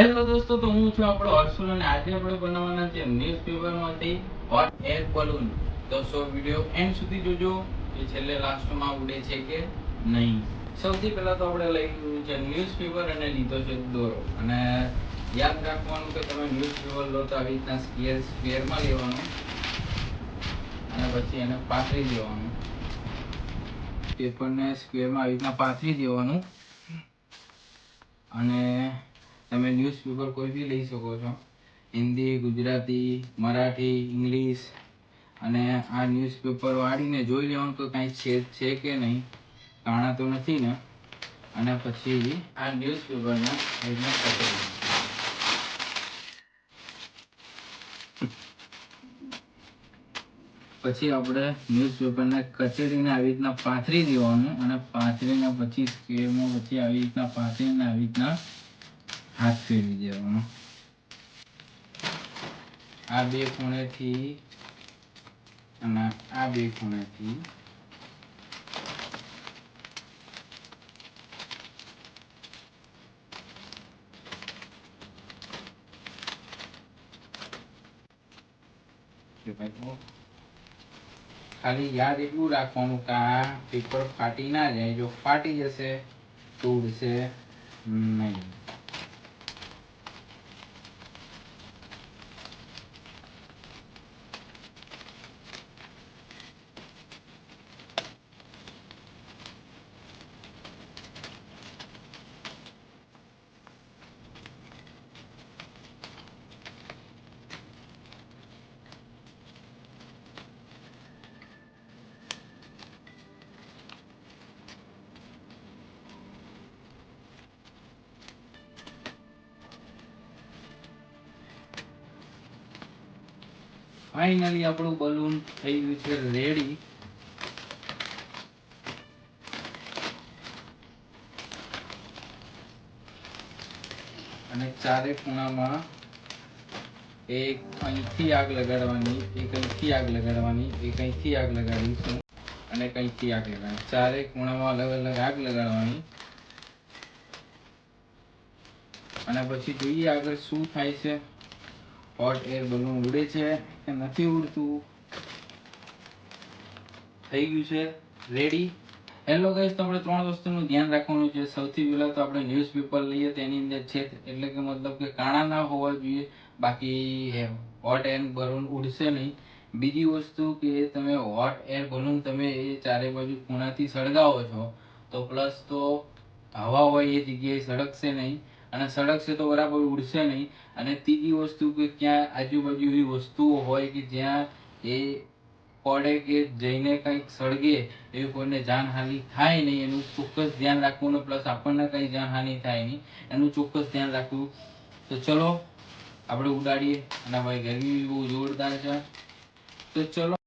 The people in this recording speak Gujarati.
હેલો દોસ્તો, તો હું છું આપણો હર્ષુલ અને આજે આપણે બનાવવાના છે ન્યૂઝપેપરમાંથી હોટ એર બલૂન. તો વિડીયો એન્ડ સુધી જોજો કે છેલ્લે લાસ્ટમાં ઉડે છે કે નહીં. સૌથી પહેલા તો આપણે લઈ લીધું છે ન્યૂઝપેપર અને લીધો છે દોરો. અને યાદ રાખવાનું કે તમે ન્યૂઝપેપર લો તો આવી રીતના સ્ક્વેરમાં લેવાનું અને પછી એને પાથરી દેવાનું. પેપરને સ્ક્વેરમાં આવી રીતના પાથરી દેવાનું અને તમે ન્યૂઝપેપર કોઈ બી લઈ શકો છો, હિન્દી, ગુજરાતી, મરાઠી, ઇંગ્લિશ. અને આ ન્યૂઝપેપર વાળીને જોઈ લેવાનું કે કાંઈ છેદ છે કે નહીં, કાણા તો નથી ને. અને પછી આ ન્યૂઝપેપરને પછી આપણે ન્યૂઝપેપરને કચેરીને આવી રીતના પાથરી દેવાનું અને પાથરીને પછી સ્ક્વેરમાં પછી આવી રીતના પાથરીને આવી રીતના હાથ ફેરવી દેવાનો. આ બે ખૂણેથી અને આ બે ખૂણેથી ખાલી યાદ એટલું રાખવાનું કે આ પેપર ફાટી ના જાય. જો ફાટી જશે તો ઉડશે નહીં. ફાઇનલી આપણું બલૂન થઈ ગયું છે રેડી. અને ચારે ખૂણામાં એક અહીંથી આગ લગાડવાની, એક અહીંથી આગ લગાડવાની, એક અહીંથી આગ લગાડીશું અને એક અહીંથી આગ લગાડવાની. ચારે ખૂણામાં અલગ અલગ આગ લગાડવાની અને પછી જોઈએ આગળ શું થાય છે. હોટ એર બલૂન ઉડે છે કે નથી ઉડતું. થઈ ગયું છે રેડી. હેલો ગાઈસ, તો આપણે ત્રણ વસ્તુનું ધ્યાન રાખવાનું છે. સૌથી પહેલા તો આપણે ન્યૂઝપેપર લઈએ તેની અંદર છે એટલે કે મતલબ કે કાણા ના હોવા જોઈએ, બાકી હોટ એર બલૂન ઉડશે નહીં. બીજી વસ્તુ કે તમે હોટ એર બલૂન તમે એ ચારે બાજુ ખૂણાથી સળગાવો છો તો પ્લસ તો હવા હોય એ જગ્યાએ સળગશે નહીં અને સળગશે તો બરાબર ઉડશે નહીં. અને ત્રીજી વસ્તુ કે ક્યાં આજુબાજુ એવી વસ્તુઓ હોય કે જ્યાં એ પડે કે જઈને કંઈક સળગે એવી કોઈને જાનહાનિ થાય નહીં, એનું ચોક્કસ ધ્યાન રાખવું. પ્લસ આપણને કંઈ જાનહાનિ થાય નહીં એનું ચોક્કસ ધ્યાન રાખવું. તો ચલો આપણે ઉડાડીએ. અને ભાઈ ગરમી બહુ જોરદાર છે, તો ચલો.